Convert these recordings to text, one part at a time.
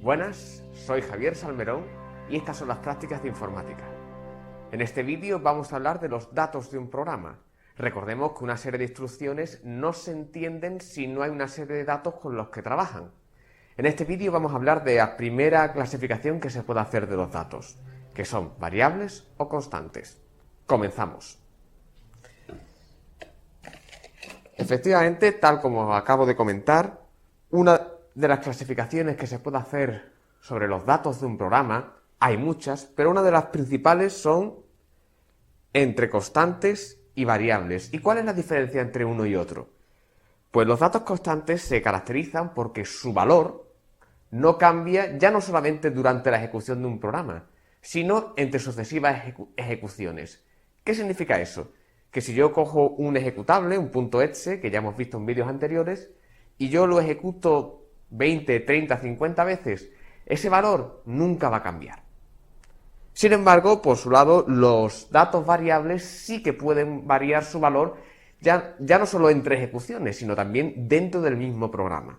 Buenas, soy Javier Salmerón y estas son las prácticas de informática. En este vídeo vamos a hablar de los datos de un programa. Recordemos que una serie de instrucciones no se entienden si no hay una serie de datos con los que trabajan. En este vídeo vamos a hablar de la primera clasificación que se puede hacer de los datos, que son variables o constantes. Comenzamos. Efectivamente, tal como acabo de comentar, una de las clasificaciones que se puede hacer sobre los datos de un programa, hay muchas, pero una de las principales son entre constantes y variables. ¿Y cuál es la diferencia entre uno y otro? Pues los datos constantes se caracterizan porque su valor no cambia ya no solamente durante la ejecución de un programa, sino entre sucesivas ejecuciones. ¿Qué significa eso? Que si yo cojo un ejecutable, un .exe, que ya hemos visto en vídeos anteriores, y yo lo ejecuto 20, 30, 50 veces, ese valor nunca va a cambiar. Sin embargo, por su lado, los datos variables sí que pueden variar su valor ya no solo entre ejecuciones, sino también dentro del mismo programa.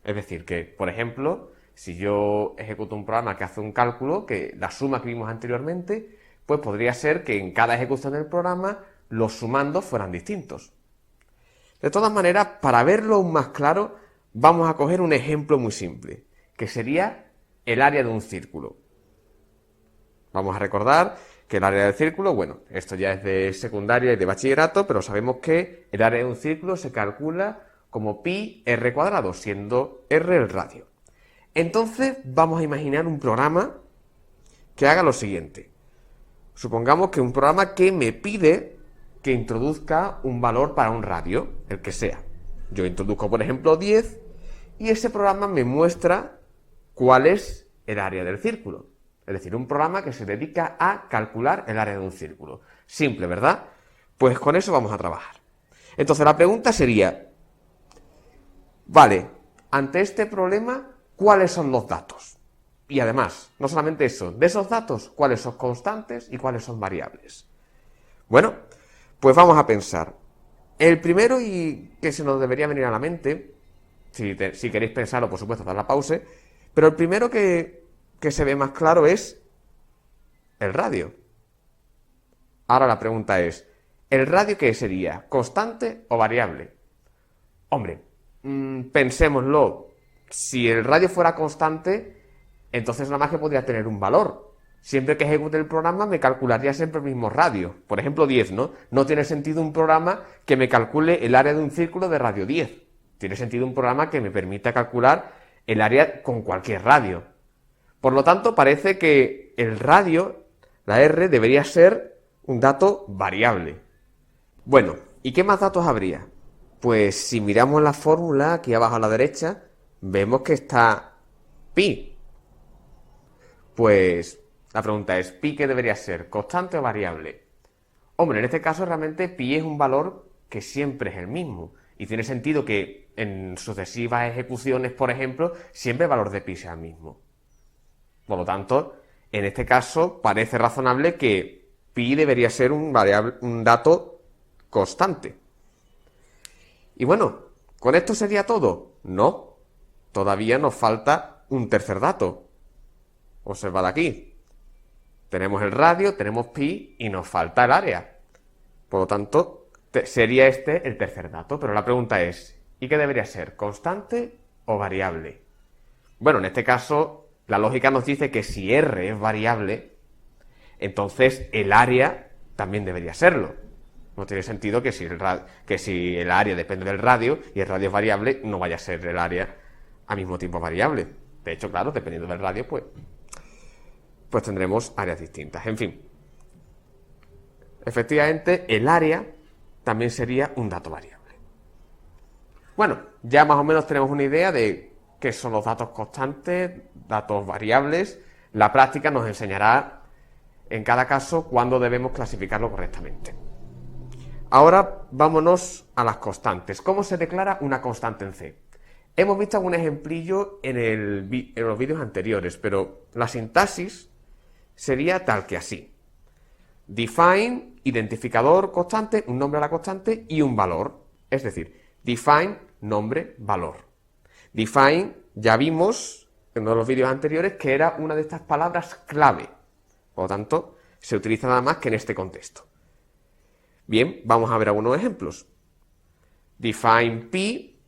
Es decir, que, por ejemplo, si yo ejecuto un programa que hace un cálculo, que la suma que vimos anteriormente, pues podría ser que en cada ejecución del programa los sumandos fueran distintos. De todas maneras, para verlo aún más claro, vamos a coger un ejemplo muy simple, que sería el área de un círculo. Vamos a recordar que el área del círculo, bueno, esto ya es de secundaria y de bachillerato, pero sabemos que el área de un círculo se calcula como pi r cuadrado, siendo r el radio. Entonces, vamos a imaginar un programa que haga lo siguiente. Supongamos que un programa que me pide que introduzca un valor para un radio, el que sea. Yo introduzco, por ejemplo, 10 y ese programa me muestra cuál es el área del círculo. Es decir, un programa que se dedica a calcular el área de un círculo. Simple, ¿verdad? Pues con eso vamos a trabajar. Entonces la pregunta sería, vale, ante este problema, ¿cuáles son los datos? Y además, no solamente eso, de esos datos, ¿cuáles son constantes y cuáles son variables? Bueno, pues vamos a pensar. El primero y que se nos debería venir a la mente, si queréis pensarlo, por supuesto, dar la pausa, pero el primero que se ve más claro es el radio. Ahora la pregunta es, ¿el radio qué sería? ¿Constante o variable? Hombre, pensémoslo. Si el radio fuera constante, entonces nada más que podría tener un valor. Siempre que ejecute el programa me calcularía siempre el mismo radio. Por ejemplo, 10, ¿no? No tiene sentido un programa que me calcule el área de un círculo de radio 10. Tiene sentido un programa que me permita calcular el área con cualquier radio. Por lo tanto, parece que el radio, la R, debería ser un dato variable. Bueno, ¿y qué más datos habría? Pues si miramos la fórmula aquí abajo a la derecha, vemos que está pi. Pues la pregunta es, ¿pi qué debería ser? ¿Constante o variable? Hombre, en este caso realmente pi es un valor que siempre es el mismo. Y tiene sentido que en sucesivas ejecuciones, por ejemplo, siempre el valor de pi sea el mismo. Por lo tanto, en este caso parece razonable que pi debería ser un dato constante. Y bueno, ¿con esto sería todo? No, todavía nos falta un tercer dato. Observad aquí. Tenemos el radio, tenemos pi y nos falta el área. Por lo tanto, sería este el tercer dato. Pero la pregunta es, ¿y qué debería ser? ¿Constante o variable? Bueno, en este caso, la lógica nos dice que si R es variable, entonces el área también debería serlo. No tiene sentido que si el área depende del radio y el radio es variable, no vaya a ser el área al mismo tiempo variable. De hecho, claro, dependiendo del radio, pues tendremos áreas distintas. En fin, efectivamente, el área también sería un dato variable. Bueno, ya más o menos tenemos una idea de qué son los datos constantes, datos variables. La práctica nos enseñará en cada caso cuándo debemos clasificarlo correctamente. Ahora vámonos a las constantes. ¿Cómo se declara una constante en C? Hemos visto algún ejemplillo en los vídeos anteriores, pero la sintaxis sería tal que así. Define, identificador constante, un nombre a la constante y un valor. Es decir, define, nombre, valor. Define, ya vimos en uno de los vídeos anteriores, que era una de estas palabras clave. Por lo tanto, se utiliza nada más que en este contexto. Bien, vamos a ver algunos ejemplos. Define pi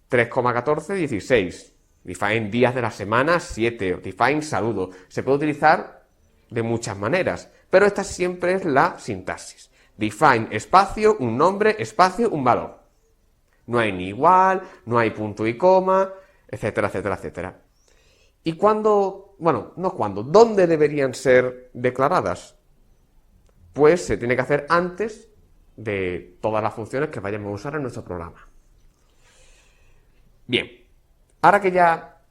3,1416. Define días de la semana 7. Define saludo. Se puede utilizar de muchas maneras, pero esta siempre es la sintaxis. Define espacio, un nombre, espacio, un valor. No hay ni igual, no hay punto y coma, etcétera, etcétera, etcétera. ¿Y cuándo? Bueno, no cuándo. ¿Dónde deberían ser declaradas? Pues se tiene que hacer antes de todas las funciones que vayamos a usar en nuestro programa. Bien, ahora que ya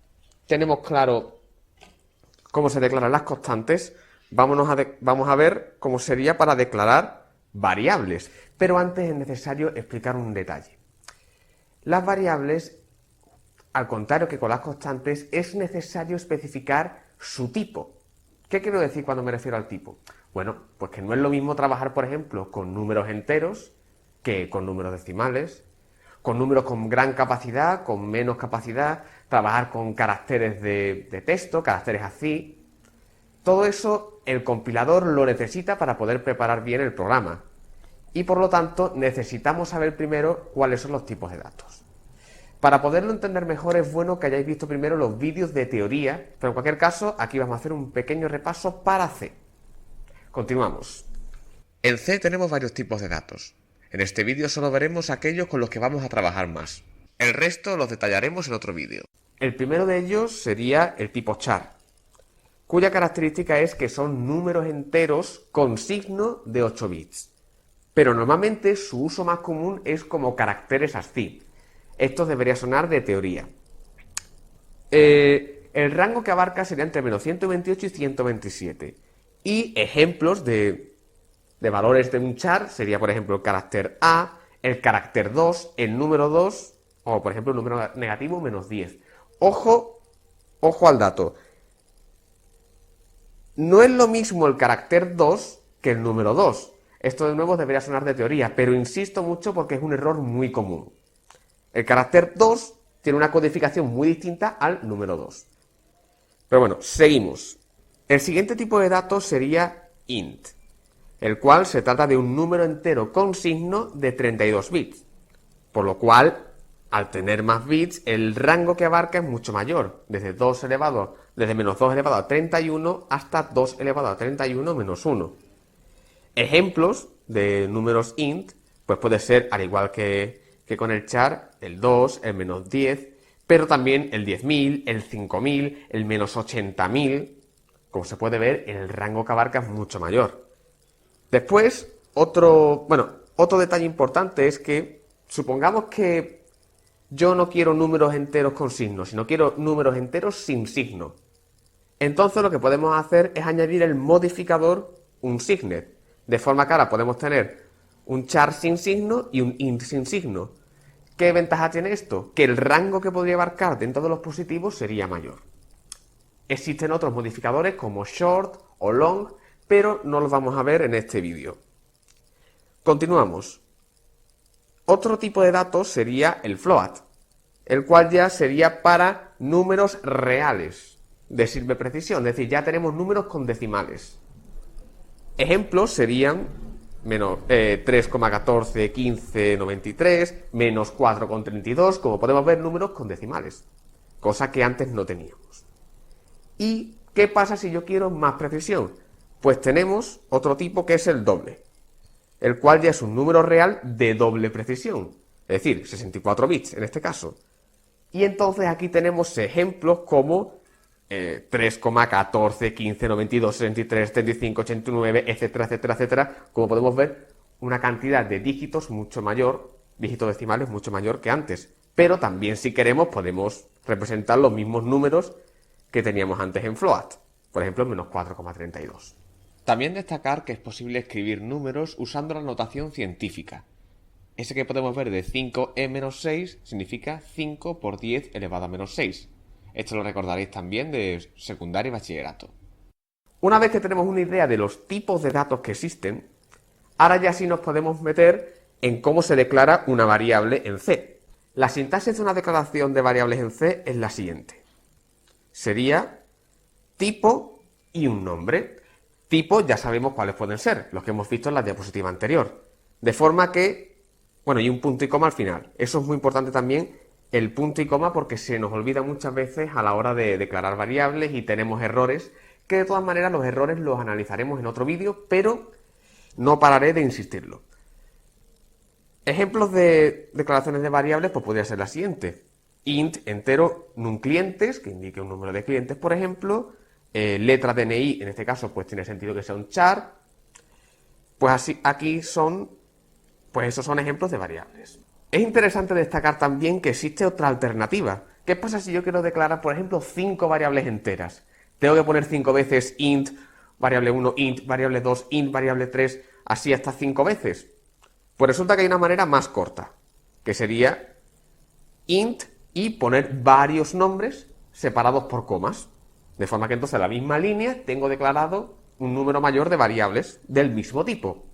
tenemos claro cómo se declaran las constantes, vamos a ver cómo sería para declarar variables. Pero antes es necesario explicar un detalle. Las variables, al contrario que con las constantes, es necesario especificar su tipo. ¿Qué quiero decir cuando me refiero al tipo? Bueno, pues que no es lo mismo trabajar, por ejemplo, con números enteros que con números decimales, con números con gran capacidad, con menos capacidad, trabajar con caracteres de texto, caracteres así. Todo eso el compilador lo necesita para poder preparar bien el programa. Y por lo tanto necesitamos saber primero cuáles son los tipos de datos. Para poderlo entender mejor es bueno que hayáis visto primero los vídeos de teoría, pero en cualquier caso aquí vamos a hacer un pequeño repaso para C. Continuamos. En C tenemos varios tipos de datos. En este vídeo solo veremos aquellos con los que vamos a trabajar más. El resto los detallaremos en otro vídeo. El primero de ellos sería el tipo char, cuya característica es que son números enteros con signo de 8 bits. Pero normalmente su uso más común es como caracteres ASCII. Esto debería sonar de teoría. El rango que abarca sería entre menos 128 y 127. Y ejemplos de valores de un char sería, por ejemplo, el carácter A, el carácter 2, el número 2, o por ejemplo el número negativo menos 10. Ojo al dato. No es lo mismo el carácter 2 que el número 2. Esto de nuevo debería sonar de teoría, pero insisto mucho porque es un error muy común. El carácter 2 tiene una codificación muy distinta al número 2. Pero bueno, seguimos. El siguiente tipo de datos sería int, el cual se trata de un número entero con signo de 32 bits. Por lo cual, al tener más bits, el rango que abarca es mucho mayor, desde menos 2 elevado a 31 hasta 2 elevado a 31 menos 1. Ejemplos de números int, pues puede ser, al igual que con el char, el 2, el menos 10, pero también el 10.000, el 5.000, el menos 80.000. Como se puede ver, el rango que abarca es mucho mayor. Después, otro detalle importante es que, supongamos que yo no quiero números enteros con signo, sino quiero números enteros sin signo. Entonces lo que podemos hacer es añadir el modificador unSigned. De forma que ahora podemos tener un char sin signo y un int sin signo. ¿Qué ventaja tiene esto? Que el rango que podría abarcar dentro de los positivos sería mayor. Existen otros modificadores como short o long, pero no los vamos a ver en este vídeo. Continuamos. Otro tipo de datos sería el float, el cual ya sería para números reales de sirve precisión, es decir, ya tenemos números con decimales. Ejemplos serían menos 3,141593, menos 4,32, como podemos ver, números con decimales, cosa que antes no teníamos. ¿Y qué pasa si yo quiero más precisión? Pues tenemos otro tipo que es el doble, el cual ya es un número real de doble precisión, es decir, 64 bits en este caso. Y entonces aquí tenemos ejemplos como 3,141592633589, etcétera, etcétera, etcétera. Como podemos ver, una cantidad de dígitos mucho mayor, dígitos decimales mucho mayor que antes. Pero también, si queremos, podemos representar los mismos números que teníamos antes en float. Por ejemplo, menos 4,32. También destacar que es posible escribir números usando la notación científica. Ese que podemos ver de 5e-6 significa 5 por 10 elevado a menos 6. Esto lo recordaréis también de secundaria y bachillerato. Una vez que tenemos una idea de los tipos de datos que existen, ahora ya sí nos podemos meter en cómo se declara una variable en C. La sintaxis de una declaración de variables en C es la siguiente. sería tipo y un nombre. Tipo ya sabemos cuáles pueden ser, los que hemos visto en la diapositiva anterior. De forma que, bueno, y un punto y coma al final. Eso es muy importante también, el punto y coma, porque se nos olvida muchas veces a la hora de declarar variables y tenemos errores, que de todas maneras los errores los analizaremos en otro vídeo, pero no pararé de insistirlo. Ejemplos de declaraciones de variables, pues podría ser la siguiente. Int entero num clientes, que indique un número de clientes, por ejemplo. Letra DNI, en este caso, pues tiene sentido que sea un char. Pues así, aquí son, pues esos son ejemplos de variables. Es interesante destacar también que existe otra alternativa. ¿Qué pasa si yo quiero declarar, por ejemplo, 5 variables enteras? Tengo que poner 5 veces int, variable 1, int, variable 2, int, variable 3, así hasta 5 veces. Pues resulta que hay una manera más corta, que sería int y poner varios nombres separados por comas. De forma que entonces en la misma línea tengo declarado un número mayor de variables del mismo tipo.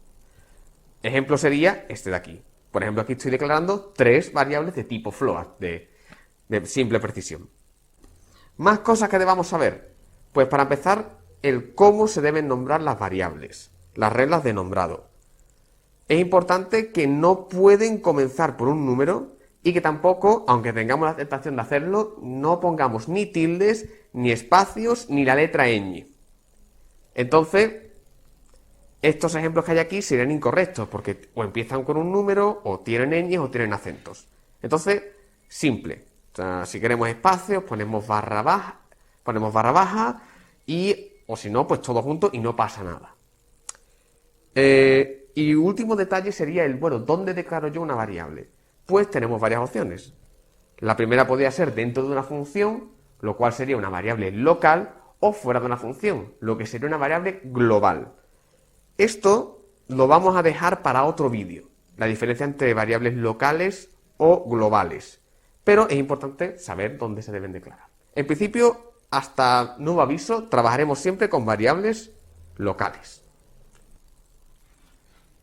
Ejemplo sería este de aquí. Por ejemplo, aquí estoy declarando 3 variables de tipo float, de simple precisión. Más cosas que debamos saber. Pues para empezar, el cómo se deben nombrar las variables, las reglas de nombrado. Es importante que no pueden comenzar por un número y que tampoco, aunque tengamos la tentación de hacerlo, no pongamos ni tildes, ni espacios, ni la letra ñ. Entonces, estos ejemplos que hay aquí serían incorrectos, porque o empiezan con un número, o tienen ñ, o tienen acentos. Entonces, simple. O sea, si queremos espacios, ponemos barra baja, o si no, pues todo junto y no pasa nada. Y último detalle sería ¿dónde declaro yo una variable? Pues tenemos varias opciones. La primera podría ser dentro de una función, lo cual sería una variable local, o fuera de una función, lo que sería una variable global. Esto lo vamos a dejar para otro vídeo, la diferencia entre variables locales o globales. Pero es importante saber dónde se deben declarar. En principio, hasta nuevo aviso, trabajaremos siempre con variables locales.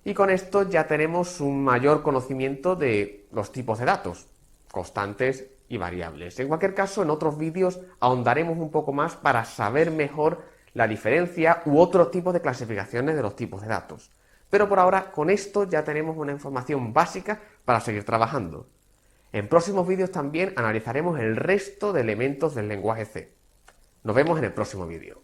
Y con esto ya tenemos un mayor conocimiento de los tipos de datos, constantes y variables. En cualquier caso, en otros vídeos ahondaremos un poco más para saber mejor la diferencia u otros tipos de clasificaciones de los tipos de datos. Pero por ahora, con esto ya tenemos una información básica para seguir trabajando. En próximos vídeos también analizaremos el resto de elementos del lenguaje C. Nos vemos en el próximo vídeo.